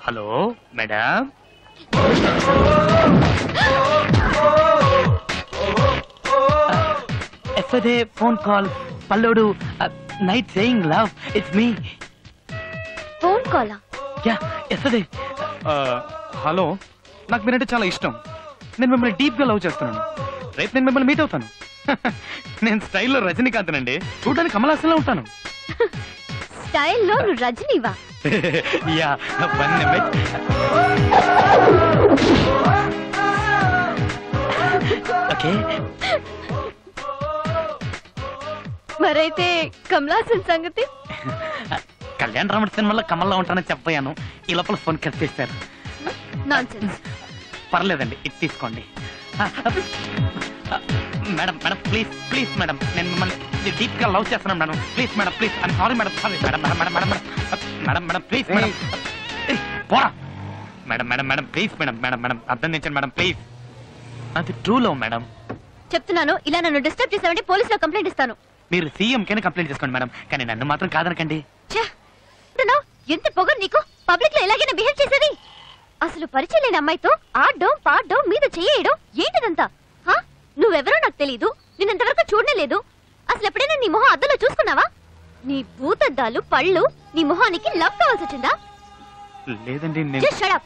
Hello madam. Yesterday phone call పల్లోడు night saying love it's me. Phone కాలా? Yeah yesterday. Hello, నాకు మీరంటే చాలా ఇష్టం. నేను మిమ్మల్ని డీప్ గా లవ్ చేస్తున్నాను. రేపు నేను మిమ్మల్ని మీట్ అవుతాను. నేను స్టైల్లో రజనీకాంత్ అండి, చూడడానికి కమల్ హాసన్ లో ఉంటాను. స్టైల్లో నువ్వు రజనీవా? Yeah one minute. ఓకే. మరైతే కమల్ హాసన్ సంగతి? కళ్యాణ్ రాముడి సినిమాలో కమల్లో ఉంటానని చెప్పాను, ఈ లోపల ఫోన్ కట్ చేశారు. నాన్సెన్స్. పర్లేదండి, ఇది తీసుకోండి. Madam madam please please madam, నేను మిమ్మల్ని డీప్ గా లవ్ చేస్తున్నాను madam. Please madam, please. I'm sorry madam, sorry madam. Madam madam madam madam madam please madam. పోరా madam madam madam please madam. Madam madam అర్థం చేయండి మేడం ప్లీజ్. అది true love madam. చెప్తున్నాను, ఇలా నన్ను డిస్టర్బ్ చేసావంటే పోలీసులో కంప్లైంట్ ఇస్తాను. మీరు సీఎం కైనా కంప్లైంట్ చేసుకోండి మేడం, కానీ నన్ను మాత్రం కాదనకండి. ఎంత పొగరు నీకు, పబ్లిక్ లో ఎలాగైనా బిహేవ్ చేసేది. అసలు పరిచయం లేని అమ్మాయితో ఆడడం పాడడం మీద చేయడం ఏంటిదంతా? నువ్వెవరో నాకు తెలీదు, నేనంతవరకు చూడనే లేదు. అసలు ఎప్పుడైనా నీ మొహం అద్దంలో చూసుకున్నావా? నీ భూతద్దాలు పళ్ళు నీ మొహానికి లవ్ కావాల్సి వచ్చిందా? లేదండి. Just shut up.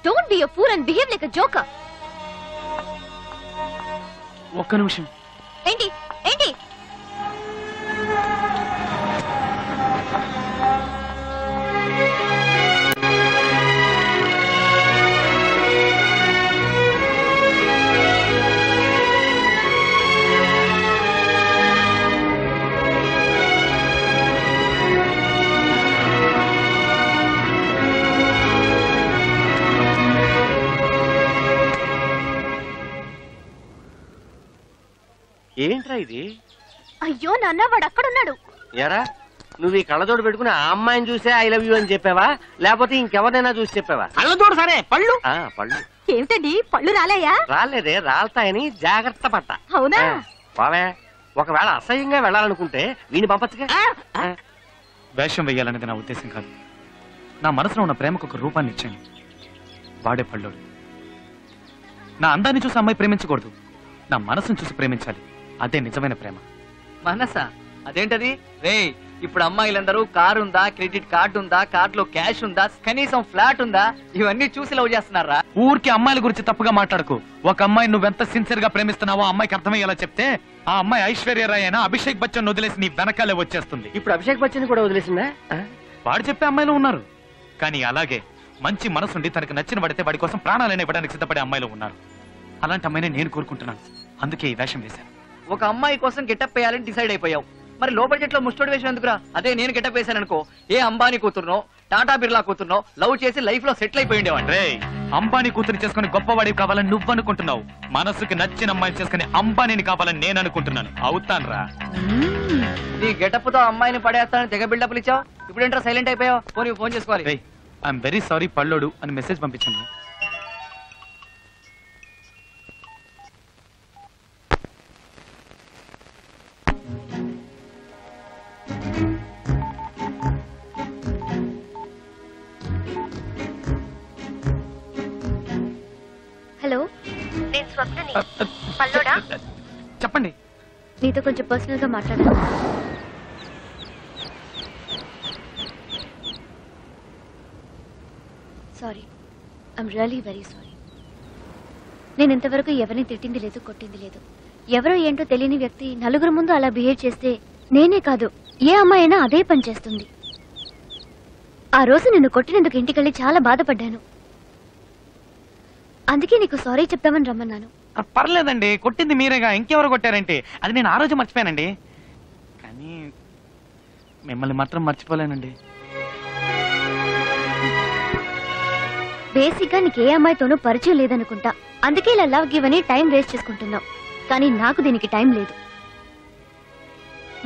Don't be a fool and behave like a joker. ఒక్క నిమిషం. ఏంటి ఏంటి? ఏంట్రా ఇది? అయ్యో నాన్న, వాడు అక్కడున్నాడు. ఎరా, నువ్వు ఈ కళ్ళజోడు పెట్టుకుని ఆ అమ్మాయిని చూసే ఐ లవ్ యూ అని చెప్పావా, లేకపోతే ఇంకెవరినైనా చూసి చెప్పావా? కళ్ళజోడు సరే, పళ్ళు. పళ్ళు ఏమిటండి, పళ్ళు రాలేయా? రాలేదే, రాలతాయని జాగ్రత్త పట్ట. అవునా? బావే, ఒకవేళ అసహ్యంగా వెళ్ళాలనుకుంటే వీని పంపచ్చుగా. వేషం వేయాలనేది నా ఉద్దేశం కాదు. నా మనసులో ఉన్న ప్రేమకు ఒక రూపాన్ని ఇచ్చాను, వాడే పళ్ళోడు. నా అందాన్ని చూసి అమ్మాయి ప్రేమించకూడదు, నా మనసును చూసి ప్రేమించాలి. అదే నిజమైన ప్రేమ. మనసా? అదేంటది రే? ఇప్పుడు అమ్మాయిలందరూ కారు ఉందా, క్రెడిట్ కార్డు ఉందా, కార్డులో క్యాష్ ఉందా, కనీసం ఫ్లాట్ ఉందా, ఇవన్నీ చూసి లవ్ చేస్తున్నారా? ఊరికి అమ్మాయిల గురించి తప్పుగా మాట్లాడుకో. ఒక అమ్మాయి నువ్వెంత సిన్సియర్ గా ప్రేమిస్తున్నావో అమ్మాయికి అర్థమయ్యేలా చెప్తే ఆ అమ్మాయి ఐశ్వర్య రాయ్ అయినా అభిషేక్ బచ్చన్ వదిలేసి నీ వెనకాలే వచ్చేస్తుంది. ఇప్పుడు అభిషేక్ బచ్చన్ కూడా వదిలేసిందా? వాడు చెప్పే అమ్మాయిలు ఉన్నారు, కానీ అలాగే మంచి మనసుండి తనకు నచ్చిన పడితే వాడి కోసం ప్రాణాలైనా ఇవ్వడానికి సిద్ధపడే అమ్మాయిలు ఉన్నారు. అలాంటి అమ్మాయిని నేను కోరుకుంటున్నాను, అందుకే ఈ వేషం వేశాను. ఒక అమ్మాయి కోసం గెటప్ వేయాలని డిసైడ్ అయిపోయావు, మరి లో బడ్జెట్ లో ముస్టోడ్ వేషం ఎందుకురా? అదే నేను గెటప్ వేశాను అనుకో, ఏ అంబానీ కూతురునో టాటా బిర్లా కూతురునో లవ్ చేసి లైఫ్ లో సెటిల్ అయిపోయిండేవాడి. రే, అంబానీ కూతురు చేసుకుని గొప్పవాడి కావాలని నువ్వు అనుకుంటున్నావు, మనసుకి నచ్చిన అమ్మాయిని చేసుకుని అంబానీని కావాలని నేను అనుకుంటున్నాను. అవుతాను రా. నీ గెటప్ తో అమ్మాయిని పడేస్తానని తెగ బిల్డప్లు ఇచ్చావు, ఇప్పుడేంట్రా సైలెంట్ అయిపోయావు? ఫోన్ చేసుకోవాలి. ఐఎమ్ వెరీ సారీ పల్లోడు అని మెసేజ్ పంపించాను. హలో, నేను స్వప్నని. పల్లోడా? చెప్పండి. నీతో కొంచెం పర్సనల్ గా మాట్లాడాలి. Sorry, I'm really very sorry. నేను ఇంతవరకు ఎవరిని తిట్టింది లేదు, కొట్టింది లేదు. ఎవరో ఏంటో తెలియని వ్యక్తి నలుగురు ముందు అలా బిహేవ్ చేస్తే నేనే కాదు ఏ అమ్మాయి అయినా అదే పని చేస్తుంది. ఆ రోజు నిన్ను కొట్టినందుకు ఇంటికెళ్ళి చాలా బాధపడ్డాను. అందుకే నీకు సారీ చెప్తామని రమ్మన్నాను. పర్లేదండి, కొట్టింది మీరేగా, ఇంకెవరు కొట్టారంటే అది నేను ఆ రోజు మర్చిపోయానండి. కానీ మిమ్మల్ని మాత్రం మర్చిపోలేనండి. బేసిక్ గా నీకు ఏ అమ్మాయితోనూ పరిచయం లేదనుకుంటా, అందుకే ఇలా లవ్ గివ్ అని టైం వేస్ట్ చేసుకుంటున్నావు. కానీ నాకు దీనికి టైం లేదు.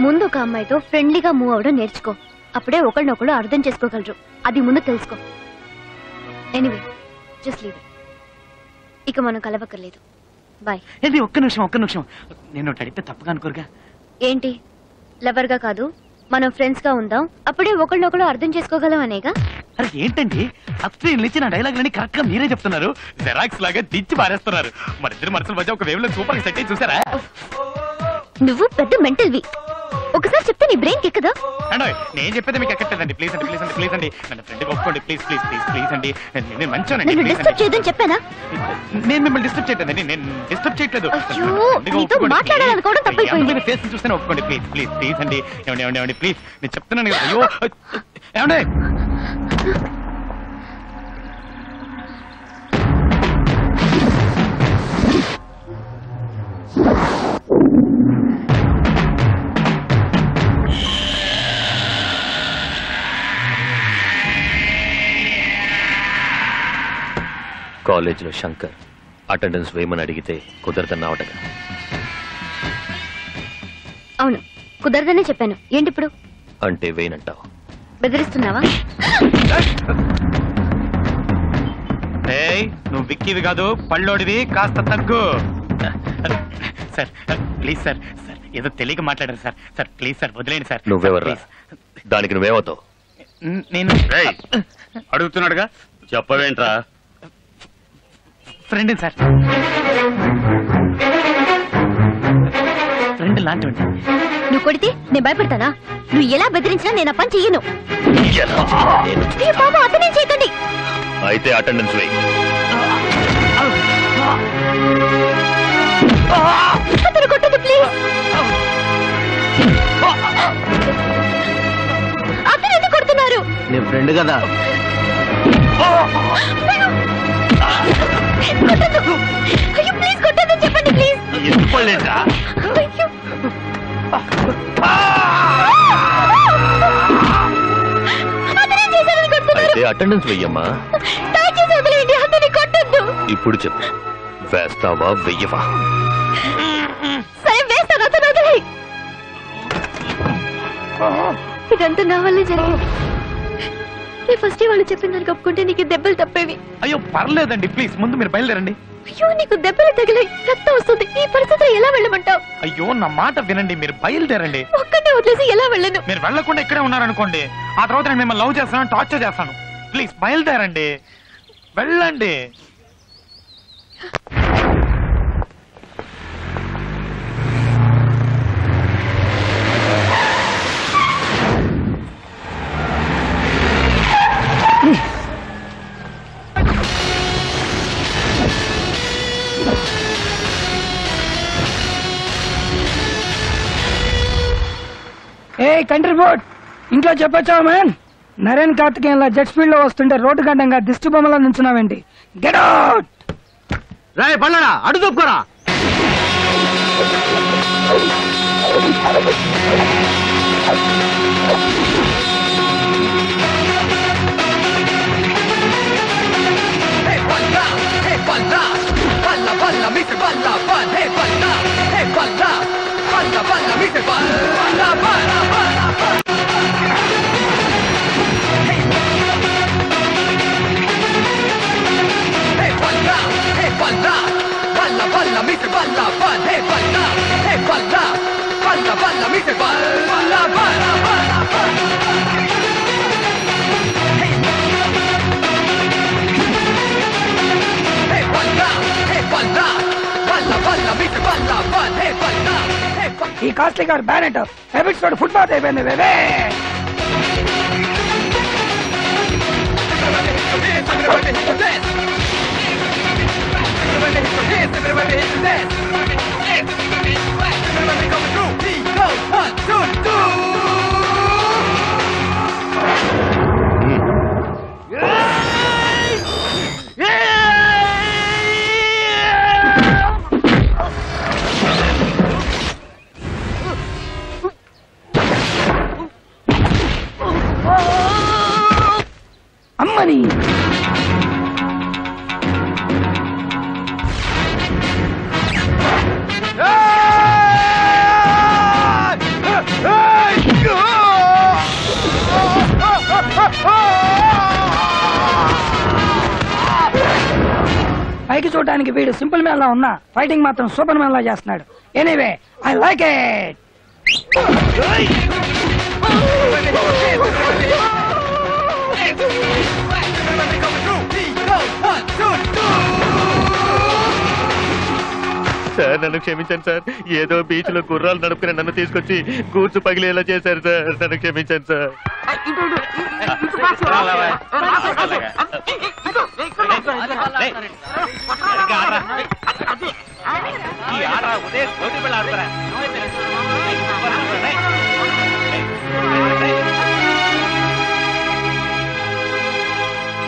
ముందు ఒక అమ్మాయితో ఫ్రెండ్లీగా మూవ్ అవడం నేర్చుకో, అప్పుడే ఒకళ్ళనొకళ్ళు అర్థం చేసుకోగలరు. అది ముందు తెలుసుకో. Anyway, just leave. ఇక మనం కలవక్కర్లేదు. బాయ్. ఏంటి, ఒక్క నిమిషం. నేను అడిగితే తప్పుగా అనుకోరుగా? ఏంటి, లవర్ గా కాదు, మనం ఫ్రెండ్స్ గా ఉందాం, అప్పుడే ఒకళ్ళనొకళ్ళు అర్థం చేసుకోగలం అనేగా. అరే ఏంటండి స్క్రీన్ ఇచ్చిన డైలాగులని కరెక్ట్ గా మీరే చెప్తున్నారు. జెరాక్స్ లాగా దించి పారేస్తున్నారు. మన ఇద్దరు మనసుల మధ్య ఒక వేవ్ లో సూపర్ గా సెట్ అయ్యి చూసారా? నువ్వు పెద్ద మెంటల్వి. ఒకసారి చెప్తే నీ బ్రెయిన్ ఎక్కదా? అండి నేను చెప్పేది మీకు ఎక్కట్లేదండి. ప్లీజ్ అండి ప్లీజ్ అండి ప్లీజ్ అండి నన్ను ఫ్రెండ్గా ఒప్పుకోండి. ప్లీజ్ ప్లీజ్ ప్లీజ్ ప్లీజ్ అండి. నేను మంచోనండి. నన్ను ప్లీజ్ డిస్టర్బ్ అండి. చేయదని చెప్పానా? నేను మిమ్మల్ని డిస్టర్బ్ చేయలేదండి. నేను డిస్టర్బ్ చేయట్లేదు. అయ్యో, ఫ్రెండ్గా నీతో ఒప్పుకోండి. మాట్లాడాలనుకోవడం తప్పైపోయింది. మీరు ఫేస్ చూస్తేనే ఒప్పుకోండి. ప్లీజ్ ప్లీజ్ ప్లీజ్ అండి. ఏమండి ఏమండి ఏమండి ప్లీజ్ నేను చెప్తున్నాను కదా. అయ్యో ఏమండి కాలేజీలో శంకర్ అటెండెన్స్ వేయమని అడిగితే కుదరదన్నావటగా. అవును, కుదరదనే చెప్పాను. ఏంటి ఇప్పుడు? అంటే వేయనంటావు. బెదిరిస్తున్నావా? ఏయ్ నువ్వు విక్కివి కాదు పళ్ళోడివి. కాస్త తగ్గు సార్. Please sir. సార్ ఏదో తెలియక మాట్లాడారు సార్. సార్ ప్లీజ్ సార్ వదిలేండి సార్. నువ్వెవర్రా? దానికి నువ్వేమవుతావు? నేను అడుగుతున్నాడుగా చెప్పవేంట్రా? Friend sir. ఫ్రెండ్ లాంటి. నువ్వు కొడితే నేను భయపడతానా? నువ్వు ఎలా బెదిరించినా నేను ఆ పని చెయ్యను. ఏ బాబా, అతనే చేయకండి. అయితే అటెండెన్స్ వేయి. అతను కొట్టదు ప్లీజ్. అతను ఎందుకు కొడుతున్నారు? నేను ఫ్రెండ్ కదా. కొట్టదు. అయ్యో ప్లీజ్ కొట్టదు చెప్పండి ప్లీజ్. ఎందుకోలేదా? అయ్యో. అతనే చేశారని కొడుతున్నారు. అయితే అటెండెన్స్ వెయ్యమ్మా. దయచేసి వదిలేయండి, అతని కొట్టద్దు. ఇప్పుడు చెప్పు, వేస్తావా వెయ్యవా? సరే వేస్తాను, అతను వదిలే. ఇదంతా నా వల్లే జరిగింది. నీ ఫస్ట్ వాళ్ళు చెప్పిన దానికి ఒప్పుకుంటే నీకు దెబ్బలు తప్పేవి. అయ్యో పర్లేదండి ప్లీజ్ ముందు మీరు బయలుదేరండి. అయ్యో నీకు దెబ్బలు తగిలాయి, రక్తం వస్తుంది. ఈ పరిస్థితిలో ఎలా వెళ్ళమంటావు? అయ్యో నా మాట వినండి, మీరు బయలుదేరండి. ఒక్కటే వదిలేసి ఎలా వెళ్ళను? మీరు వెళ్లకుండా ఇక్కడే ఉన్నారనుకోండి, ఆ తర్వాత నేను మిమ్మల్ని లవ్ చేస్తాను, టార్చర్ చేస్తాను. ప్లీజ్ బయలుదేరండి, వెళ్ళండి. ఏ కంట్రీ బోర్డ్ ఇంట్లో చెప్పొచ్చావా మ్యాన్? నరేన్ కార్తికేయన్లా జెట్ స్పీడ్ లో వస్తుంటే రోడ్డు గడ్డంగా దిష్టి బొమ్మలా నుంచున్నావేంటి? Get out! రాయ్ పళ్ళడా అడు తప్పుకోరా. ఈ కాస్ట్లీ కార్ బ్యానెట్ హ్యాబిట్స్ తోటి ఫుట్బాత్ అయిపోయింది బేబే. అమ్మని పైకి చూడడానికి వీడు సింపుల్ మ్యాన్ లా ఉన్నా ఫైటింగ్ మాత్రం సూపర్ మ్యాన్ లా చేస్తున్నాడు. Anyway I like it. Sir నన్ను క్షమించండి సార్. ఏదో బీచ్ లో గుర్రాలు నడుపుకుని నన్ను తీసుకొచ్చి గూడ్సు పగిలేలా చేశారు సార్. నన్ను క్షమించండి సార్.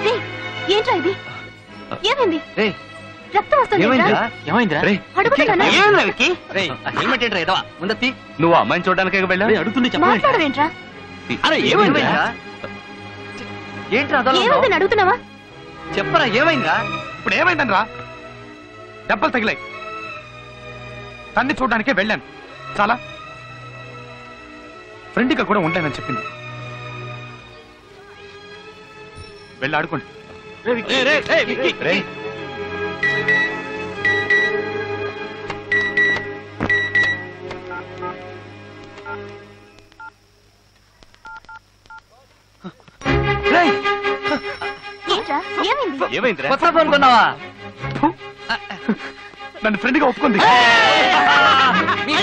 రేయ్, ఏంట్రా ఇది? ఏమైంది? రేయ్, రక్తం వస్తుంది ఏమైందిరా? అడుగుతున్నానా? రేయ్, ఆ హెల్మెట్ ఏంట్రా ఎదవా? ముందత్తి. నువ్వు అమ్మాయిని చూడడానికి వెళ్ళావు? అడుగుతుండే మాట్లాడవేంట్రా? అరే ఏమైందిరా? ఏంట్రా అదోలా ఉన్నావ్? ఏమైందని అడుగుతున్నావా? చెప్పరా ఏమైందిరా? ఇప్పుడు ఏమైందనరా? దెబ్బలు తగిలాయి. తన్ని చూడడానికే వెళ్ళాను. చాలా ఫ్రెండ్గా కూడా ఉండలేనని చెప్పింది. వెళ్ళి ఆడుకోండి. రేయ్, ఏంట్రా? ఏమైంది? ఏమైందిరా? కొత్త ఫోన్ కొన్నావా? నన్ను ఫ్రెండ్గా ఒప్పుకుంది. మీ